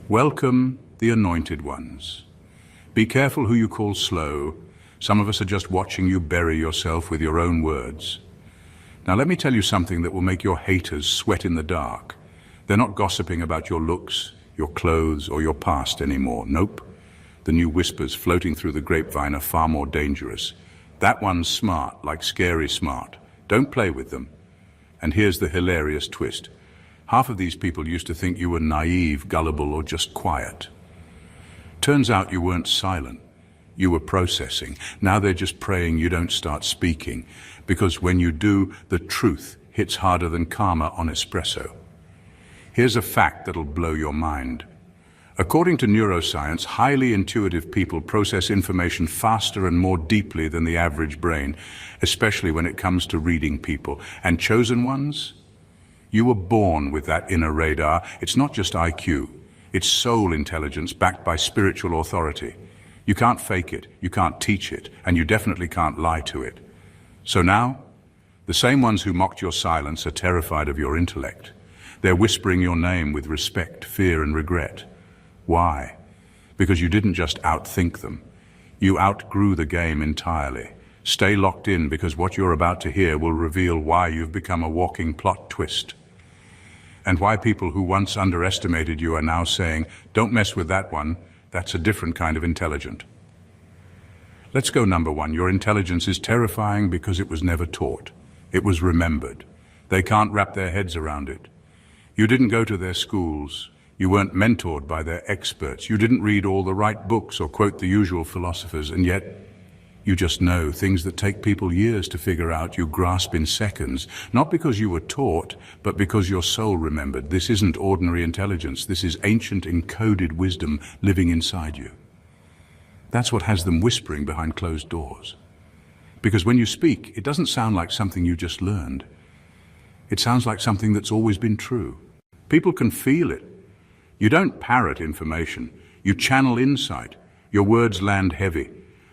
Welcome, the anointed ones. Be careful who you call slow. Some of us are just watching you bury yourself with your own words. Now let me tell you something that will make your haters sweat in the dark. They're not gossiping about your looks, your clothes, or your past anymore. Nope. The new whispers floating through the grapevine are far more dangerous. That one's smart, like scary smart. Don't play with them. And here's the hilarious twist. Half of these people used to think you were naive, gullible, or just quiet. Turns out you weren't silent. You were processing. Now they're just praying you don't start speaking, because when you do, the truth hits harder than karma on espresso. Here's a fact that'll blow your mind. According to neuroscience, highly intuitive people process information faster and more deeply than the average brain, especially when it comes to reading people. And chosen ones? You were born with that inner radar. It's not just IQ. It's soul intelligence backed by spiritual authority. You can't fake it, you can't teach it, and you definitely can't lie to it. So now, the same ones who mocked your silence are terrified of your intellect. They're whispering your name with respect, fear, and regret. Why? Because you didn't just outthink them. You outgrew the game entirely. Stay locked in, because what you're about to hear will reveal why you've become a walking plot twist. And why people who once underestimated you are now saying, "Don't mess with that one, that's a different kind of intelligent." Let's go number one. Your intelligence is terrifying because it was never taught. It was remembered. They can't wrap their heads around it. You didn't go to their schools. You weren't mentored by their experts. You didn't read all the right books or quote the usual philosophers, and yet you just know things that take people years to figure out. You grasp in seconds, not because you were taught, but because your soul remembered. This isn't ordinary intelligence. This is ancient encoded wisdom living inside you. That's what has them whispering behind closed doors. Because when you speak, it doesn't sound like something you just learned. It sounds like something that's always been true. People can feel it. You don't parrot information. You channel insight. Your words land heavy.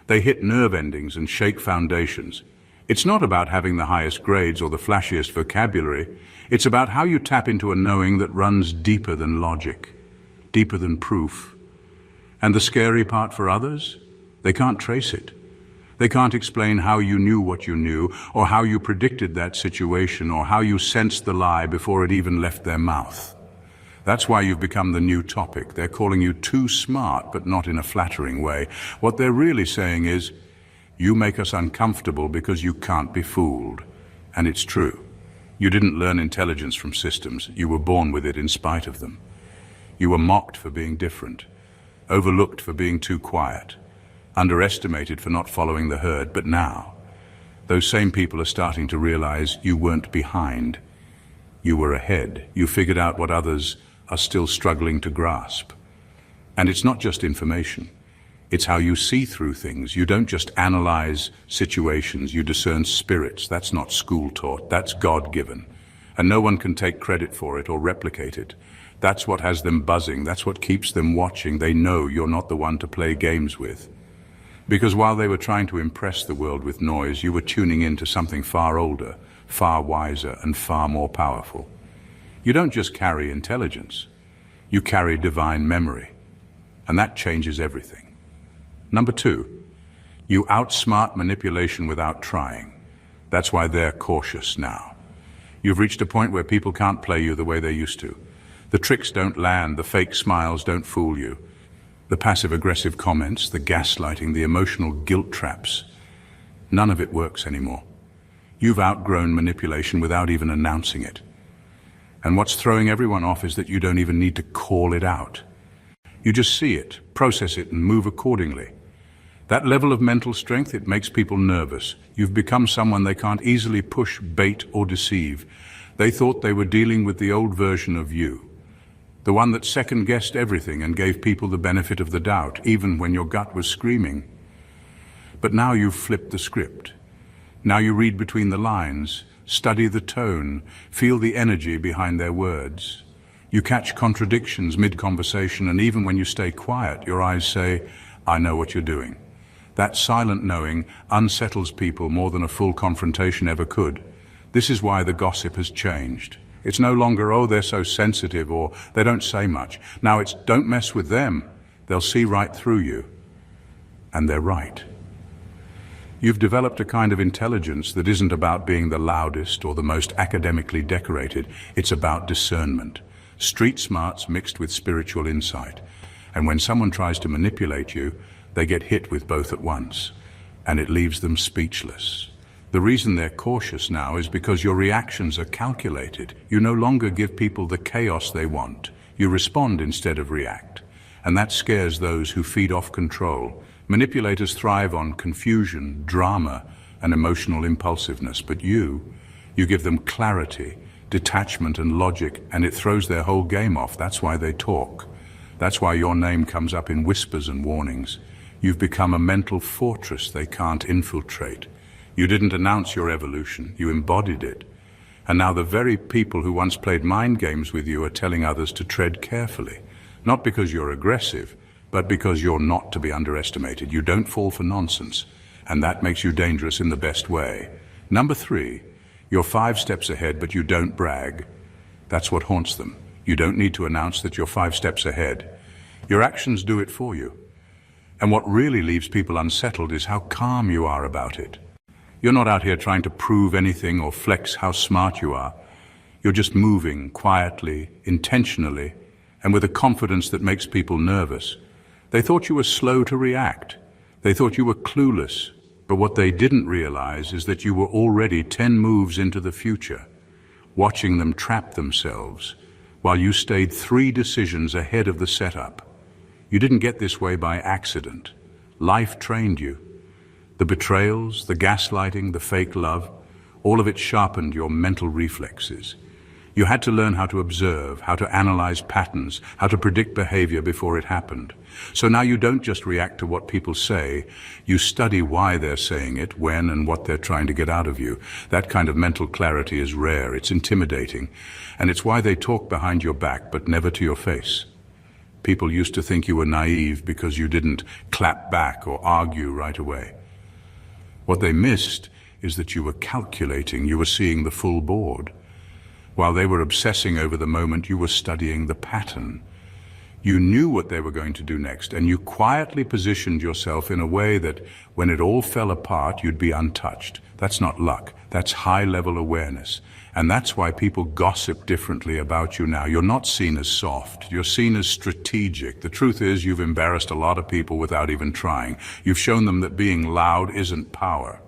They hit nerve endings and shake foundations. It's not about having the highest grades or the flashiest vocabulary. It's about how you tap into a knowing that runs deeper than logic, deeper than proof. And the scary part for others? They can't trace it. They can't explain how you knew what you knew, or how you predicted that situation, or how you sensed the lie before it even left their mouth. That's why you've become the new topic. They're calling you too smart, but not in a flattering way. What they're really saying is, you make us uncomfortable because you can't be fooled. And it's true. You didn't learn intelligence from systems. You were born with it in spite of them. You were mocked for being different, overlooked for being too quiet, underestimated for not following the herd. But now, those same people are starting to realize you weren't behind. You were ahead. You figured out what others are still struggling to grasp. And it's not just information. It's how you see through things. You don't just analyze situations, you discern spirits. That's not school taught, that's God-given. And no one can take credit for it or replicate it. That's what has them buzzing, that's what keeps them watching. They know you're not the one to play games with. Because while they were trying to impress the world with noise, you were tuning into something far older, far wiser, and far more powerful. You don't just carry intelligence, you carry divine memory. And that changes everything. Number two, you outsmart manipulation without trying. That's why they're cautious now. You've reached a point where people can't play you the way they used to. The tricks don't land, the fake smiles don't fool you. The passive-aggressive comments, the gaslighting, the emotional guilt traps, none of it works anymore. You've outgrown manipulation without even announcing it. And what's throwing everyone off is that you don't even need to call it out. You just see it, process it, and move accordingly. That level of mental strength, it makes people nervous. You've become someone they can't easily push, bait, or deceive. They thought they were dealing with the old version of you, the one that second-guessed everything and gave people the benefit of the doubt, even when your gut was screaming. But now you've flipped the script. Now you read between the lines, study the tone, feel the energy behind their words. You catch contradictions mid-conversation, and even when you stay quiet, your eyes say, "I know what you're doing." That silent knowing unsettles people more than a full confrontation ever could. This is why the gossip has changed. It's no longer, oh, they're so sensitive or they don't say much. Now it's, don't mess with them. They'll see right through you. And they're right. You've developed a kind of intelligence that isn't about being the loudest or the most academically decorated. It's about discernment. Street smarts mixed with spiritual insight. And when someone tries to manipulate you, they get hit with both at once. And it leaves them speechless. The reason they're cautious now is because your reactions are calculated. You no longer give people the chaos they want. You respond instead of react. And that scares those who feed off control. Manipulators thrive on confusion, drama, and emotional impulsiveness. But you give them clarity, detachment, and logic, and it throws their whole game off. That's why they talk. That's why your name comes up in whispers and warnings. You've become a mental fortress they can't infiltrate. You didn't announce your evolution, you embodied it. And now the very people who once played mind games with you are telling others to tread carefully. Not because you're aggressive, but because you're not to be underestimated. You don't fall for nonsense, and that makes you dangerous in the best way. Number 3, you're 5 steps ahead, but you don't brag. That's what haunts them. You don't need to announce that you're 5 steps ahead. Your actions do it for you. And what really leaves people unsettled is how calm you are about it. You're not out here trying to prove anything or flex how smart you are. You're just moving quietly, intentionally, and with a confidence that makes people nervous. They thought you were slow to react. They thought you were clueless. But what they didn't realize is that you were already 10 moves into the future, watching them trap themselves, while you stayed 3 decisions ahead of the setup. You didn't get this way by accident. Life trained you. The betrayals, the gaslighting, the fake love, all of it sharpened your mental reflexes. You had to learn how to observe, how to analyze patterns, how to predict behavior before it happened. So now you don't just react to what people say, you study why they're saying it, when and what they're trying to get out of you. That kind of mental clarity is rare, it's intimidating, and it's why they talk behind your back but never to your face. People used to think you were naive because you didn't clap back or argue right away. What they missed is that you were calculating, you were seeing the full board. While they were obsessing over the moment, you were studying the pattern. You knew what they were going to do next, and you quietly positioned yourself in a way that, when it all fell apart, you'd be untouched. That's not luck. That's high-level awareness. And that's why people gossip differently about you now. You're not seen as soft. You're seen as strategic. The truth is, you've embarrassed a lot of people without even trying. You've shown them that being loud isn't power.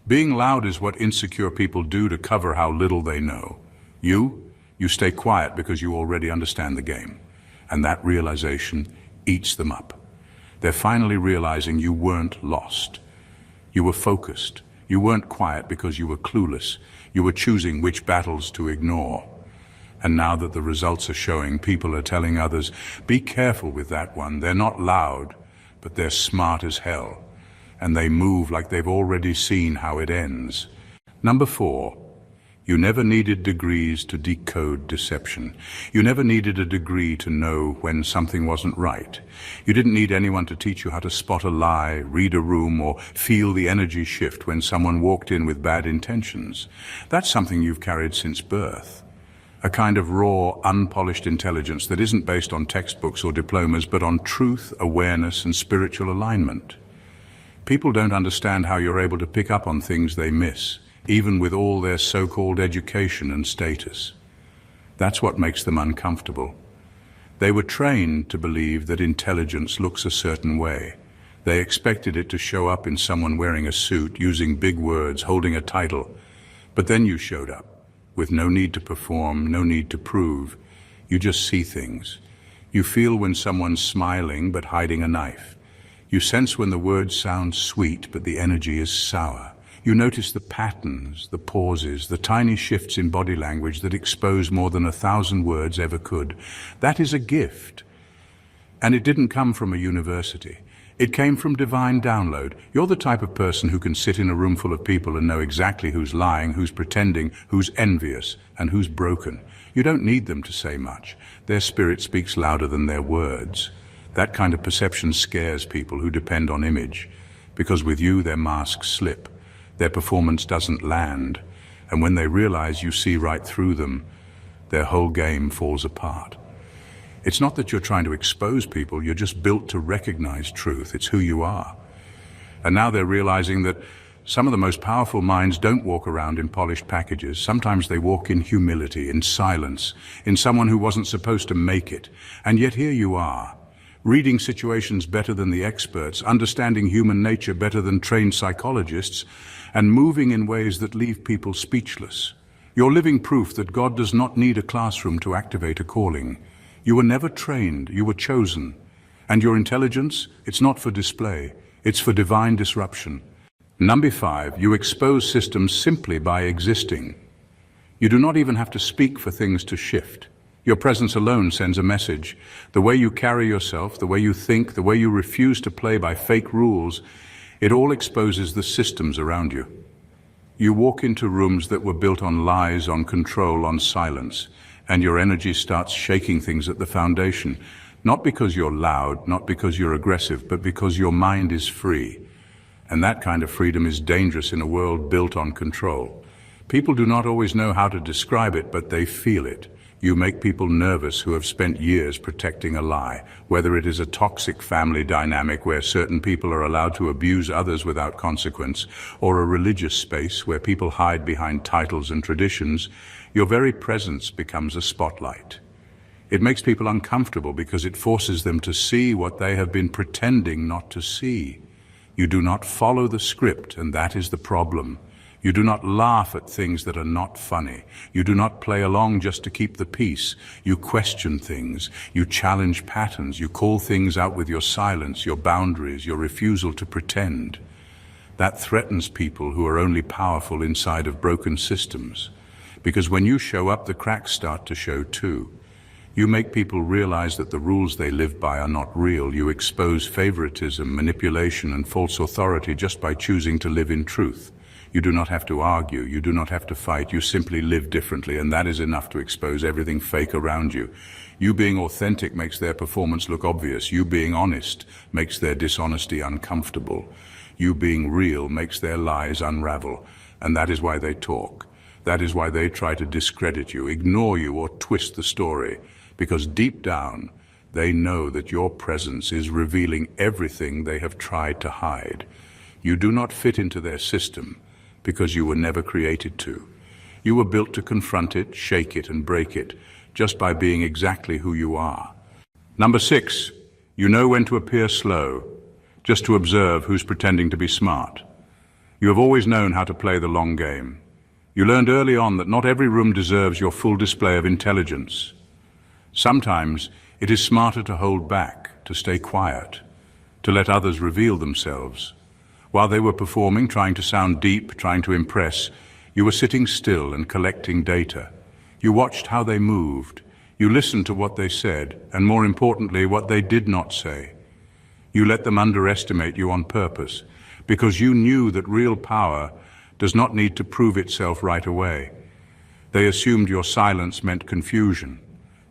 Being loud is what insecure people do to cover how little they know. You stay quiet because you already understand the game. And that realization eats them up. They're finally realizing you weren't lost. You were focused. You weren't quiet because you were clueless. You were choosing which battles to ignore. And now that the results are showing, people are telling others, be careful with that one. They're not loud, but they're smart as hell. And they move like they've already seen how it ends. Number 4. You never needed degrees to decode deception. You never needed a degree to know when something wasn't right. You didn't need anyone to teach you how to spot a lie, read a room, or feel the energy shift when someone walked in with bad intentions. That's something you've carried since birth. A kind of raw, unpolished intelligence that isn't based on textbooks or diplomas, but on truth, awareness, and spiritual alignment. People don't understand how you're able to pick up on things they miss, even with all their so-called education and status. That's what makes them uncomfortable. They were trained to believe that intelligence looks a certain way. They expected it to show up in someone wearing a suit, using big words, holding a title. But then you showed up, with no need to perform, no need to prove. You just see things. You feel when someone's smiling but hiding a knife. You sense when the words sound sweet but the energy is sour. You notice the patterns, the pauses, the tiny shifts in body language that expose more than 1,000 words ever could. That is a gift. And it didn't come from a university. It came from divine download. You're the type of person who can sit in a room full of people and know exactly who's lying, who's pretending, who's envious, and who's broken. You don't need them to say much. Their spirit speaks louder than their words. That kind of perception scares people who depend on image, because with you their masks slip. Their performance doesn't land, and when they realize you see right through them, their whole game falls apart. It's not that you're trying to expose people, you're just built to recognize truth. It's who you are. And now they're realizing that some of the most powerful minds don't walk around in polished packages. Sometimes they walk in humility, in silence, in someone who wasn't supposed to make it. And yet here you are, reading situations better than the experts, understanding human nature better than trained psychologists, and moving in ways that leave people speechless. You're living proof that God does not need a classroom to activate a calling. You were never trained, you were chosen. And your intelligence, it's not for display, it's for divine disruption. Number 5, you expose systems simply by existing. You do not even have to speak for things to shift. Your presence alone sends a message. The way you carry yourself, the way you think, the way you refuse to play by fake rules, it all exposes the systems around you. You walk into rooms that were built on lies, on control, on silence, and your energy starts shaking things at the foundation. Not because you're loud, not because you're aggressive, but because your mind is free. And that kind of freedom is dangerous in a world built on control. People do not always know how to describe it, but they feel it. You make people nervous who have spent years protecting a lie, whether it is a toxic family dynamic where certain people are allowed to abuse others without consequence, or a religious space where people hide behind titles and traditions. Your very presence becomes a spotlight. It makes people uncomfortable because it forces them to see what they have been pretending not to see. You do not follow the script, and that is the problem. You do not laugh at things that are not funny. You do not play along just to keep the peace. You question things. You challenge patterns. You call things out with your silence, your boundaries, your refusal to pretend. That threatens people who are only powerful inside of broken systems. Because when you show up, the cracks start to show too. You make people realize that the rules they live by are not real. You expose favoritism, manipulation, and false authority just by choosing to live in truth. You do not have to argue. You do not have to fight. You simply live differently, and that is enough to expose everything fake around you. You being authentic makes their performance look obvious. You being honest makes their dishonesty uncomfortable. You being real makes their lies unravel, and that is why they talk. That is why they try to discredit you, ignore you, or twist the story. Because deep down, they know that your presence is revealing everything they have tried to hide. You do not fit into their system because you were never created to. You were built to confront it, shake it, and break it, just by being exactly who you are. Number 6, you know when to appear slow, just to observe who's pretending to be smart. You have always known how to play the long game. You learned early on that not every room deserves your full display of intelligence. Sometimes it is smarter to hold back, to stay quiet, to let others reveal themselves. While they were performing, trying to sound deep, trying to impress, you were sitting still and collecting data. You watched how they moved. You listened to what they said, and more importantly, what they did not say. You let them underestimate you on purpose, because you knew that real power does not need to prove itself right away. They assumed your silence meant confusion.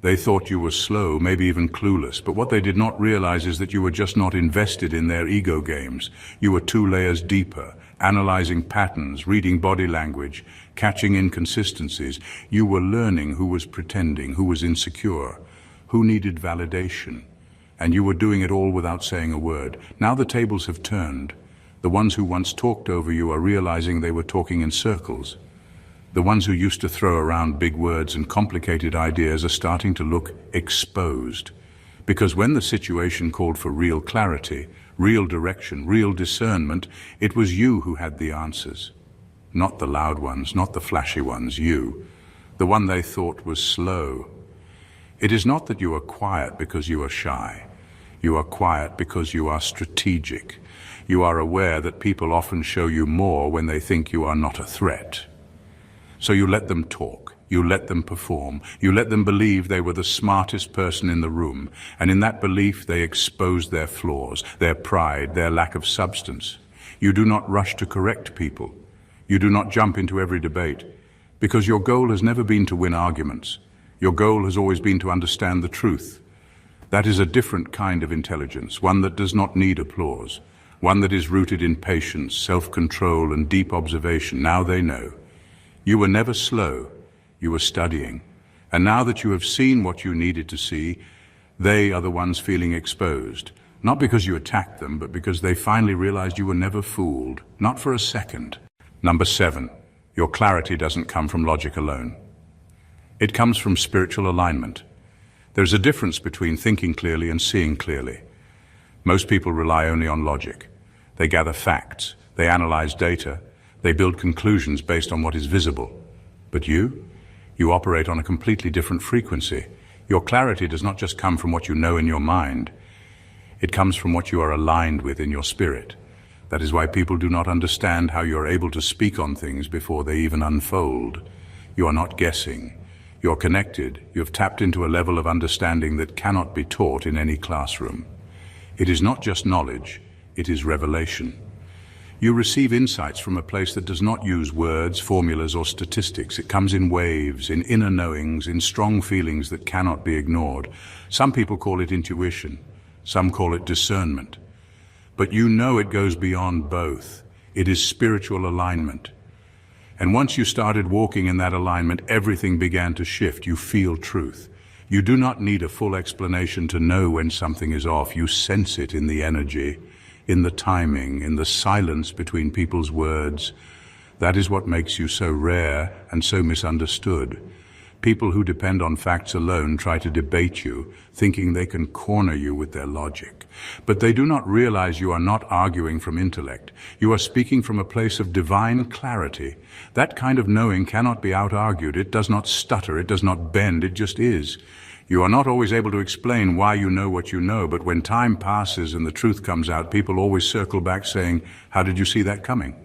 They thought you were slow, maybe even clueless, but what they did not realize is that you were just not invested in their ego games. You were 2 layers deeper, analyzing patterns, reading body language, catching inconsistencies. You were learning who was pretending, who was insecure, who needed validation. And you were doing it all without saying a word. Now the tables have turned. The ones who once talked over you are realizing they were talking in circles. The ones who used to throw around big words and complicated ideas are starting to look exposed. Because when the situation called for real clarity, real direction, real discernment, it was you who had the answers. Not the loud ones, not the flashy ones, you. The one they thought was slow. It is not that you are quiet because you are shy. You are quiet because you are strategic. You are aware that people often show you more when they think you are not a threat. So you let them talk, you let them perform, you let them believe they were the smartest person in the room, and in that belief they exposed their flaws, their pride, their lack of substance. You do not rush to correct people. You do not jump into every debate, because your goal has never been to win arguments. Your goal has always been to understand the truth. That is a different kind of intelligence, one that does not need applause, one that is rooted in patience, self-control, and deep observation. Now they know. You were never slow, you were studying. And now that you have seen what you needed to see, they are the ones feeling exposed. Not because you attacked them, but because they finally realized you were never fooled, not for a second. Number 7, your clarity doesn't come from logic alone. It comes from spiritual alignment. There's a difference between thinking clearly and seeing clearly. Most people rely only on logic. They gather facts, they analyze data, they build conclusions based on what is visible. But you operate on a completely different frequency. Your clarity does not just come from what you know in your mind. It comes from what you are aligned with in your spirit. That is why people do not understand how you are able to speak on things before they even unfold. You are not guessing. You are connected. You have tapped into a level of understanding that cannot be taught in any classroom. It is not just knowledge, it is revelation. You receive insights from a place that does not use words, formulas, or statistics. It comes in waves, in inner knowings, in strong feelings that cannot be ignored. Some people call it intuition. Some call it discernment. But you know it goes beyond both. It is spiritual alignment. And once you started walking in that alignment, everything began to shift. You feel truth. You do not need a full explanation to know when something is off. You sense it in the energy, in the timing, in the silence between people's words. That is what makes you so rare and so misunderstood. People who depend on facts alone try to debate you, thinking they can corner you with their logic. But they do not realize you are not arguing from intellect. You are speaking from a place of divine clarity. That kind of knowing cannot be out-argued. It does not stutter. It does not bend. It just is. You are not always able to explain why you know what you know, but when time passes and the truth comes out, people always circle back saying, "How did you see that coming?"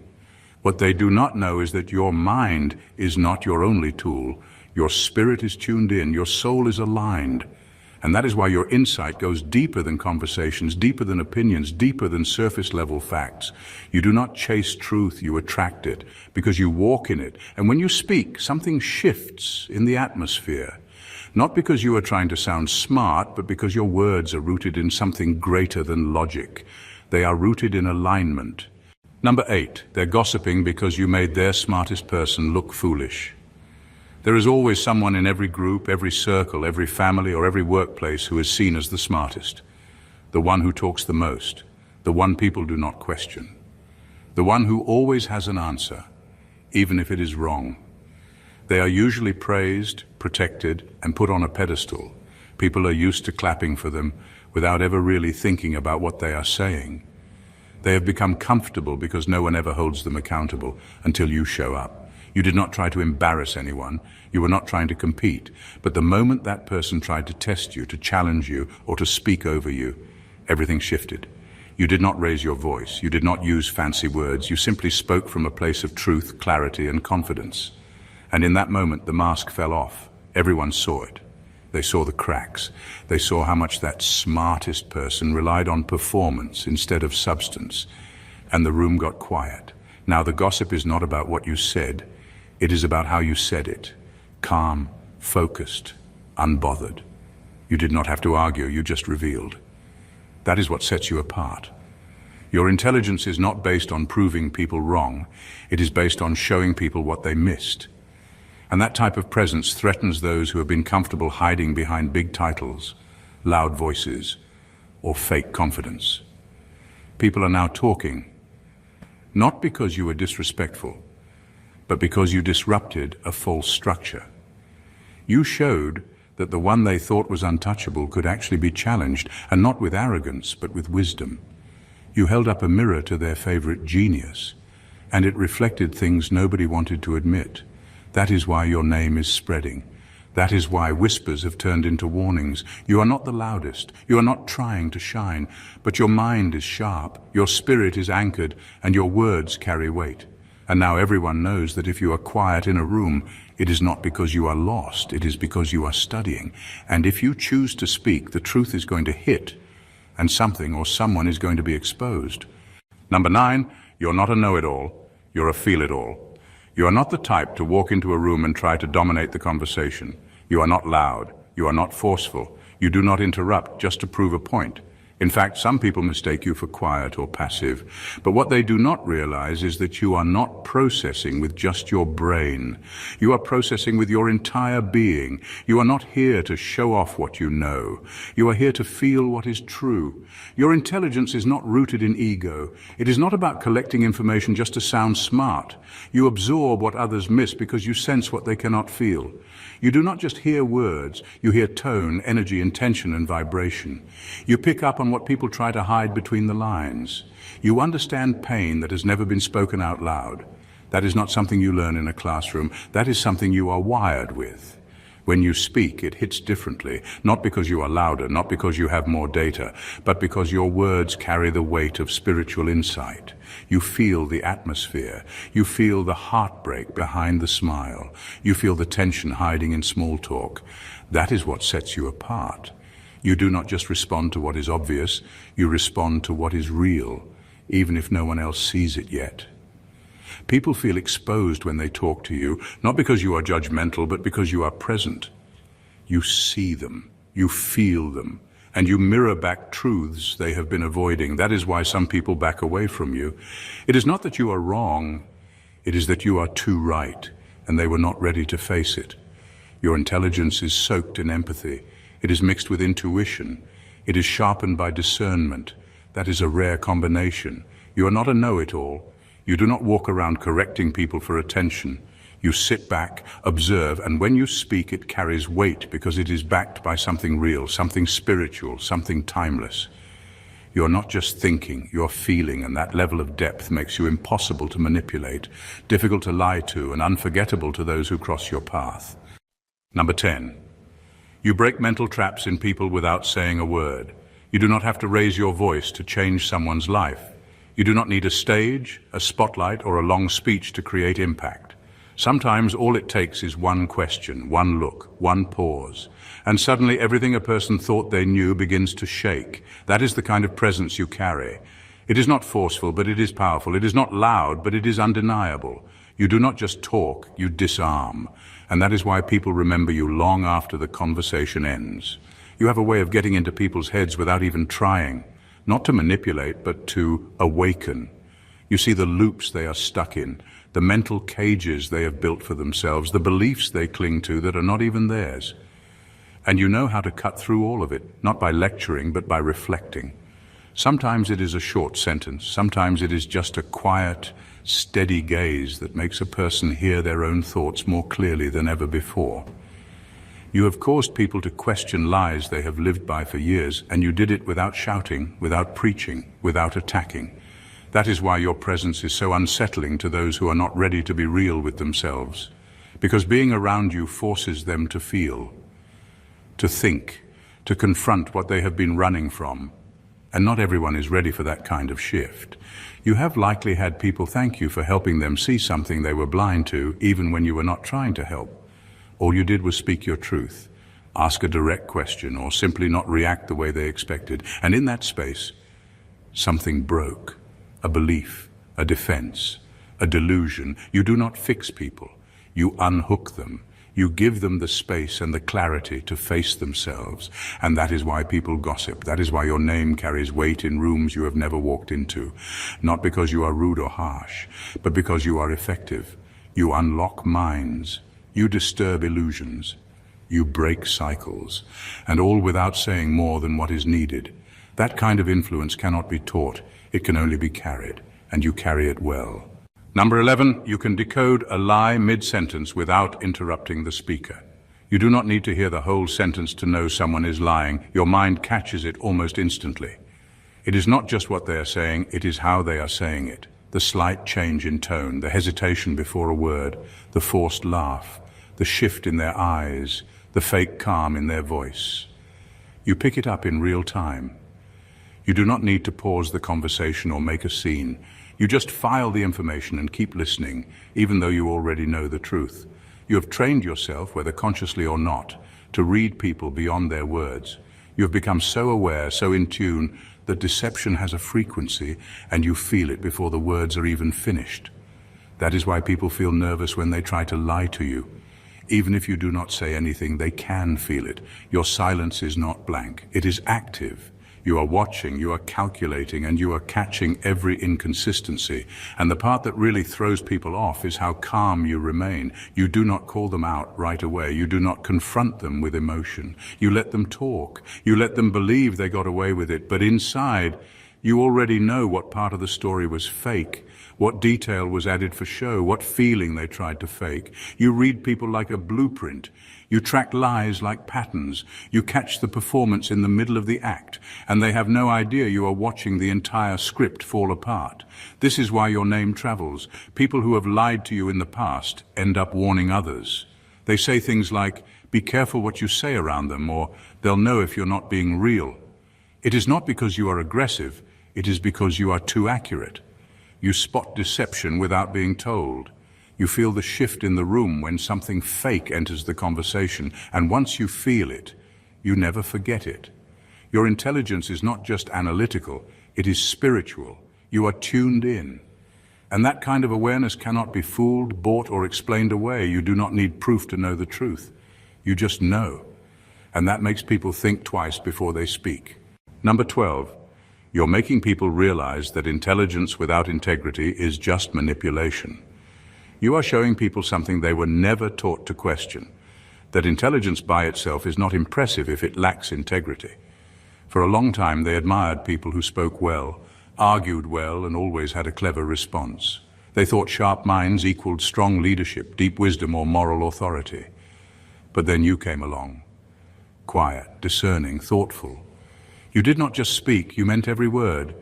What they do not know is that your mind is not your only tool. Your spirit is tuned in, your soul is aligned. And that is why your insight goes deeper than conversations, deeper than opinions, deeper than surface level facts. You do not chase truth, you attract it, because you walk in it. And when you speak, something shifts in the atmosphere. Not because you are trying to sound smart, but because your words are rooted in something greater than logic. They are rooted in alignment. Number 8, they're gossiping because you made their smartest person look foolish. There is always someone in every group, every circle, every family, or every workplace who is seen as the smartest. The one who talks the most. The one people do not question. The one who always has an answer, even if it is wrong. They are usually praised, protected, and put on a pedestal. People are used to clapping for them without ever really thinking about what they are saying. They have become comfortable because no one ever holds them accountable until you show up. You did not try to embarrass anyone. You were not trying to compete. But the moment that person tried to test you, to challenge you, or to speak over you, everything shifted. You did not raise your voice. You did not use fancy words. You simply spoke from a place of truth, clarity, and confidence. And in that moment, the mask fell off. Everyone saw it. They saw the cracks. They saw how much that smartest person relied on performance instead of substance. And the room got quiet. Now the gossip is not about what you said. It is about how you said it. Calm, focused, unbothered. You did not have to argue, you just revealed. That is what sets you apart. Your intelligence is not based on proving people wrong. It is based on showing people what they missed. And that type of presence threatens those who have been comfortable hiding behind big titles, loud voices, or fake confidence. People are now talking, not because you were disrespectful, but because you disrupted a false structure. You showed that the one they thought was untouchable could actually be challenged, and not with arrogance, but with wisdom. You held up a mirror to their favorite genius, and it reflected things nobody wanted to admit. That is why your name is spreading. That is why whispers have turned into warnings. You are not the loudest. You are not trying to shine, but your mind is sharp, your spirit is anchored, and your words carry weight. And now everyone knows that if you are quiet in a room, it is not because you are lost, it is because you are studying. And if you choose to speak, the truth is going to hit, and something or someone is going to be exposed. Number 9, you're not a know-it-all, you're a feel-it-all. You are not the type to walk into a room and try to dominate the conversation. You are not loud, you are not forceful, you do not interrupt just to prove a point. In fact, some people mistake you for quiet or passive. But what they do not realize is that you are not processing with just your brain. You are processing with your entire being. You are not here to show off what you know. You are here to feel what is true. Your intelligence is not rooted in ego. It is not about collecting information just to sound smart. You absorb what others miss because you sense what they cannot feel. You do not just hear words, you hear tone, energy, intention, and vibration. You pick up on what people try to hide between the lines. You understand pain that has never been spoken out loud. That is not something you learn in a classroom. That is something you are wired with. When you speak, it hits differently, not because you are louder, not because you have more data, but because your words carry the weight of spiritual insight. You feel the atmosphere. You feel the heartbreak behind the smile. You feel the tension hiding in small talk. That is what sets you apart. You do not just respond to what is obvious, you respond to what is real, even if no one else sees it yet. People feel exposed when they talk to you, not because you are judgmental, but because you are present. You see them, you feel them, and you mirror back truths they have been avoiding. That is why some people back away from you. It is not that you are wrong, it is that you are too right, and they were not ready to face it. Your intelligence is soaked in empathy. It is mixed with intuition. It is sharpened by discernment. That is a rare combination. You are not a know-it-all. You do not walk around correcting people for attention. You sit back, observe, and when you speak, it carries weight because it is backed by something real, something spiritual, something timeless. You are not just thinking, you are feeling, and that level of depth makes you impossible to manipulate, difficult to lie to, and unforgettable to those who cross your path. Number 10. You break mental traps in people without saying a word. You do not have to raise your voice to change someone's life. You do not need a stage, a spotlight, or a long speech to create impact. Sometimes all it takes is one question, one look, one pause, and suddenly everything a person thought they knew begins to shake. That is the kind of presence you carry. It is not forceful, but it is powerful. It is not loud, but it is undeniable. You do not just talk, you disarm. And that is why people remember you long after the conversation ends. You have a way of getting into people's heads without even trying. Not to manipulate, but to awaken. You see the loops they are stuck in, the mental cages they have built for themselves, the beliefs they cling to that are not even theirs. And you know how to cut through all of it, not by lecturing, but by reflecting. Sometimes it is a short sentence, sometimes it is just a quiet, steady gaze that makes a person hear their own thoughts more clearly than ever before. You have caused people to question lies they have lived by for years, and you did it without shouting, without preaching, without attacking. That is why your presence is so unsettling to those who are not ready to be real with themselves. Because being around you forces them to feel, to think, to confront what they have been running from. And not everyone is ready for that kind of shift. You have likely had people thank you for helping them see something they were blind to, even when you were not trying to help. All you did was speak your truth, ask a direct question, or simply not react the way they expected. And in that space, something broke. A belief, a defense, a delusion. You do not fix people. You unhook them. You give them the space and the clarity to face themselves. And that is why people gossip. That is why your name carries weight in rooms you have never walked into. Not because you are rude or harsh, but because you are effective. You unlock minds. You disturb illusions. You break cycles. And all without saying more than what is needed. That kind of influence cannot be taught. It can only be carried. And you carry it well. Number 11, you can decode a lie mid-sentence without interrupting the speaker. You do not need to hear the whole sentence to know someone is lying. Your mind catches it almost instantly. It is not just what they are saying, it is how they are saying it. The slight change in tone, the hesitation before a word, the forced laugh, the shift in their eyes, the fake calm in their voice. You pick it up in real time. You do not need to pause the conversation or make a scene. You just file the information and keep listening, even though you already know the truth. You have trained yourself, whether consciously or not, to read people beyond their words. You have become so aware, so in tune, that deception has a frequency, and you feel it before the words are even finished. That is why people feel nervous when they try to lie to you. Even if you do not say anything, they can feel it. Your silence is not blank. It is active. You are watching, you are calculating, and you are catching every inconsistency. And the part that really throws people off is how calm you remain. You do not call them out right away. You do not confront them with emotion. You let them talk. You let them believe they got away with it. But inside, you already know what part of the story was fake, what detail was added for show, what feeling they tried to fake. You read people like a blueprint. You track lies like patterns. You catch the performance in the middle of the act, and they have no idea you are watching the entire script fall apart. This is why your name travels. People who have lied to you in the past end up warning others. They say things like, "Be careful what you say around them," or "They'll know if you're not being real." It is not because you are aggressive, it is because you are too accurate. You spot deception without being told. You feel the shift in the room when something fake enters the conversation, and once you feel it, you never forget it. Your intelligence is not just analytical, it is spiritual. You are tuned in. And that kind of awareness cannot be fooled, bought, or explained away. You do not need proof to know the truth. You just know. And that makes people think twice before they speak. Number 12. You're making people realize that intelligence without integrity is just manipulation. You are showing people something they were never taught to question, that intelligence by itself is not impressive if it lacks integrity. For a long time they admired people who spoke well, argued well, and always had a clever response. They thought sharp minds equaled strong leadership, deep wisdom, or moral authority. But then you came along, quiet, discerning, thoughtful. You did not just speak, you meant every word.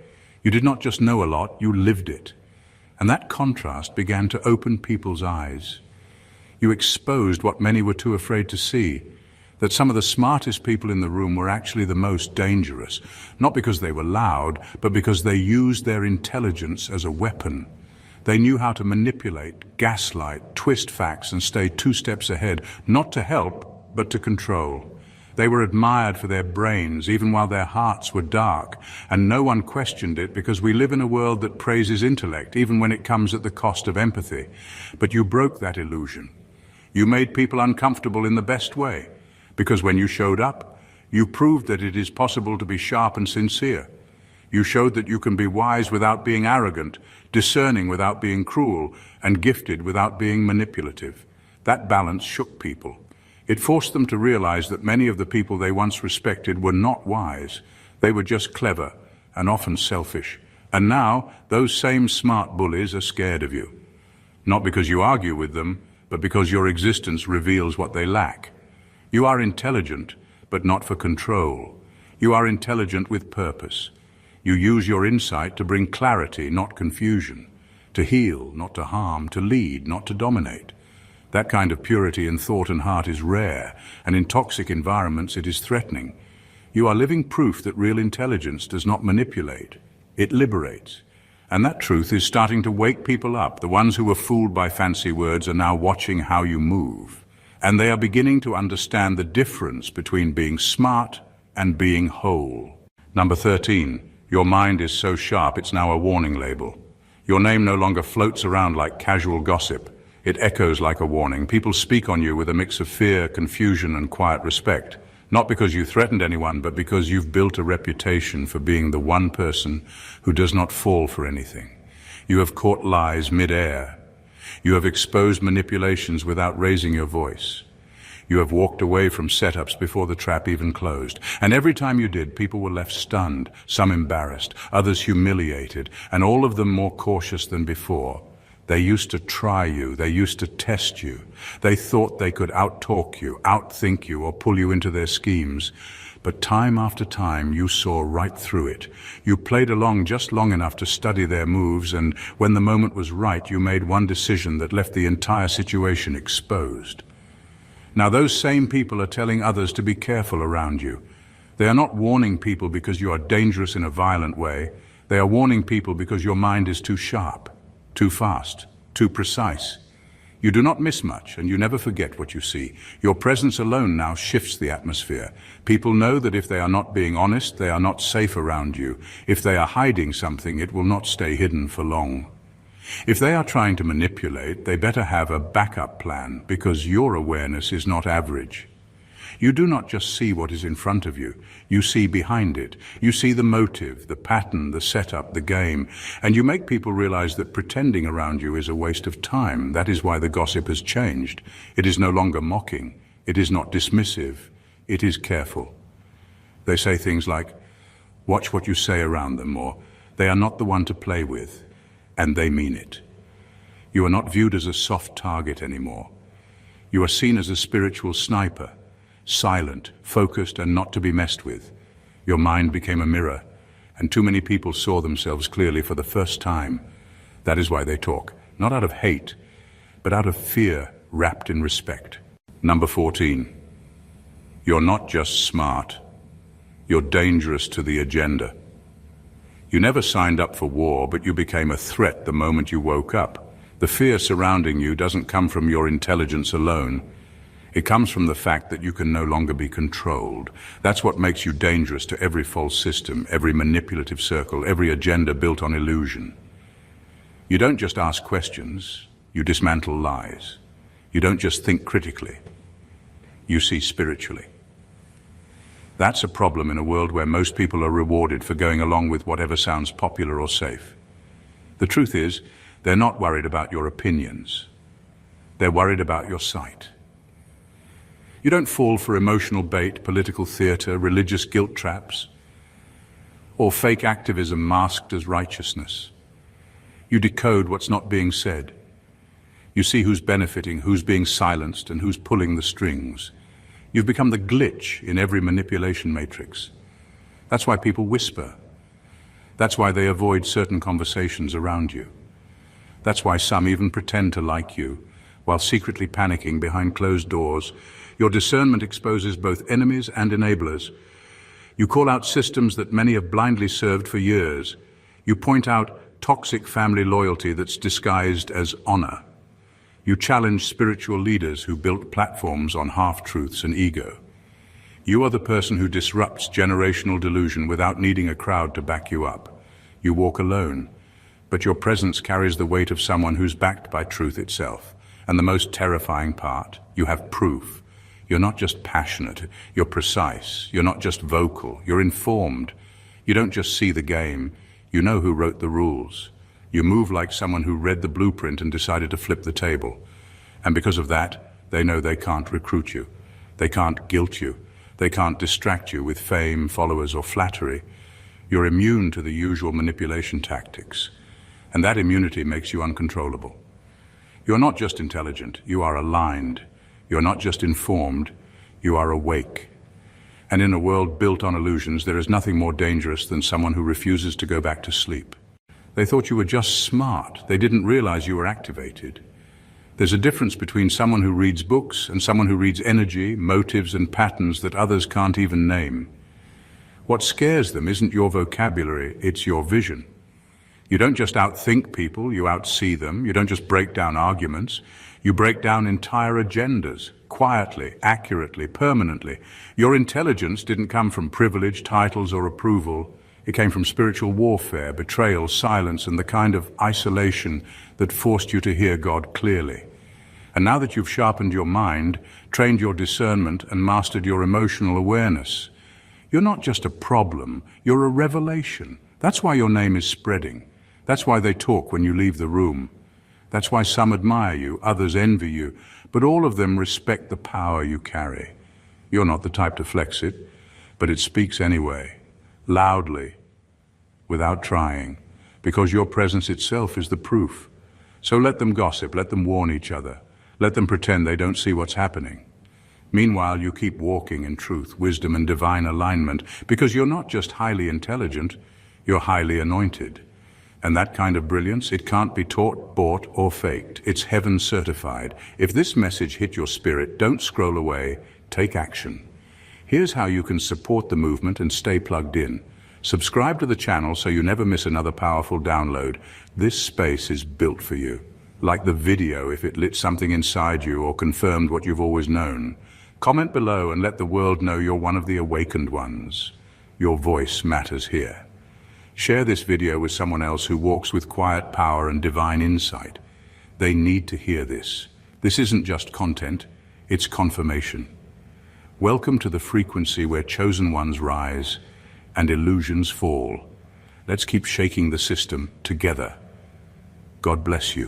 You did not just know a lot, you lived it. And that contrast began to open people's eyes. You exposed what many were too afraid to see, that some of the smartest people in the room were actually the most dangerous, not because they were loud, but because they used their intelligence as a weapon. They knew how to manipulate, gaslight, twist facts, and stay 2 steps ahead, not to help, but to control. They were admired for their brains, even while their hearts were dark, and no one questioned it because we live in a world that praises intellect, even when it comes at the cost of empathy. But you broke that illusion. You made people uncomfortable in the best way, because when you showed up, you proved that it is possible to be sharp and sincere. You showed that you can be wise without being arrogant, discerning without being cruel, and gifted without being manipulative. That balance shook people. It forced them to realize that many of the people they once respected were not wise. They were just clever and often selfish. And now, those same smart bullies are scared of you. Not because you argue with them, but because your existence reveals what they lack. You are intelligent, but not for control. You are intelligent with purpose. You use your insight to bring clarity, not confusion. To heal, not to harm. To lead, not to dominate. That kind of purity in thought and heart is rare, and in toxic environments it is threatening. You are living proof that real intelligence does not manipulate, it liberates. And that truth is starting to wake people up. The ones who were fooled by fancy words are now watching how you move. And they are beginning to understand the difference between being smart and being whole. Number 13, your mind is so sharp it's now a warning label. Your name no longer floats around like casual gossip. It echoes like a warning. People speak on you with a mix of fear, confusion, and quiet respect. Not because you threatened anyone, but because you've built a reputation for being the one person who does not fall for anything. You have caught lies mid-air. You have exposed manipulations without raising your voice. You have walked away from setups before the trap even closed. And every time you did, people were left stunned, some embarrassed, others humiliated, and all of them more cautious than before. They used to try you, they used to test you. They thought they could outtalk you, outthink you, or pull you into their schemes. But time after time, you saw right through it. You played along just long enough to study their moves, and when the moment was right, you made one decision that left the entire situation exposed. Now those same people are telling others to be careful around you. They are not warning people because you are dangerous in a violent way. They are warning people because your mind is too sharp. Too fast, too precise. You do not miss much, and you never forget what you see. Your presence alone now shifts the atmosphere. People know that if they are not being honest, they are not safe around you. If they are hiding something, it will not stay hidden for long. If they are trying to manipulate, they better have a backup plan, because your awareness is not average. You do not just see what is in front of you, you see behind it. You see the motive, the pattern, the setup, the game, and you make people realize that pretending around you is a waste of time. That is why the gossip has changed. It is no longer mocking, it is not dismissive, it is careful. They say things like, watch what you say around them, or they are not the one to play with, and they mean it. You are not viewed as a soft target anymore. You are seen as a spiritual sniper, silent, focused, and not to be messed with. Your mind became a mirror, and too many people saw themselves clearly for the first time. That is why they talk, not out of hate, but out of fear wrapped in respect. Number 14. You're not just smart. You're dangerous to the agenda. You never signed up for war, but you became a threat the moment you woke up. The fear surrounding you doesn't come from your intelligence alone. It comes from the fact that you can no longer be controlled. That's what makes you dangerous to every false system, every manipulative circle, every agenda built on illusion. You don't just ask questions, you dismantle lies. You don't just think critically, you see spiritually. That's a problem in a world where most people are rewarded for going along with whatever sounds popular or safe. The truth is, they're not worried about your opinions. They're worried about your sight. You don't fall for emotional bait, political theater, religious guilt traps, or fake activism masked as righteousness. You decode what's not being said. You see who's benefiting, who's being silenced, and who's pulling the strings. You've become the glitch in every manipulation matrix. That's why people whisper. That's why they avoid certain conversations around you. That's why some even pretend to like you, while secretly panicking behind closed doors. Your discernment exposes both enemies and enablers. You call out systems that many have blindly served for years. You point out toxic family loyalty that's disguised as honor. You challenge spiritual leaders who built platforms on half-truths and ego. You are the person who disrupts generational delusion without needing a crowd to back you up. You walk alone, but your presence carries the weight of someone who's backed by truth itself. And the most terrifying part, you have proof. You're not just passionate, you're precise. You're not just vocal, you're informed. You don't just see the game, you know who wrote the rules. You move like someone who read the blueprint and decided to flip the table. And because of that, they know they can't recruit you. They can't guilt you. They can't distract you with fame, followers, or flattery. You're immune to the usual manipulation tactics. And that immunity makes you uncontrollable. You're not just intelligent, you are aligned. You're not just informed, you are awake. And in a world built on illusions, there is nothing more dangerous than someone who refuses to go back to sleep. They thought you were just smart. They didn't realize you were activated. There's a difference between someone who reads books and someone who reads energy, motives, and patterns that others can't even name. What scares them isn't your vocabulary, it's your vision. You don't just outthink people, you outsee them. You don't just break down arguments. You break down entire agendas, quietly, accurately, permanently. Your intelligence didn't come from privilege, titles, or approval. It came from spiritual warfare, betrayal, silence, and the kind of isolation that forced you to hear God clearly. And now that you've sharpened your mind, trained your discernment, and mastered your emotional awareness, you're not just a problem, you're a revelation. That's why your name is spreading. That's why they talk when you leave the room. That's why some admire you, others envy you, but all of them respect the power you carry. You're not the type to flex it, but it speaks anyway, loudly, without trying, because your presence itself is the proof. So let them gossip, let them warn each other, let them pretend they don't see what's happening. Meanwhile, you keep walking in truth, wisdom, and divine alignment, because you're not just highly intelligent, you're highly anointed. And that kind of brilliance, it can't be taught, bought, or faked. It's heaven certified. If this message hit your spirit, don't scroll away, take action. Here's how you can support the movement and stay plugged in. Subscribe to the channel so you never miss another powerful download. This space is built for you. Like the video if it lit something inside you or confirmed what you've always known. Comment below and let the world know you're one of the awakened ones. Your voice matters here. Share this video with someone else who walks with quiet power and divine insight. They need to hear this. This isn't just content, it's confirmation. Welcome to the frequency where chosen ones rise and illusions fall. Let's keep shaking the system together. God bless you.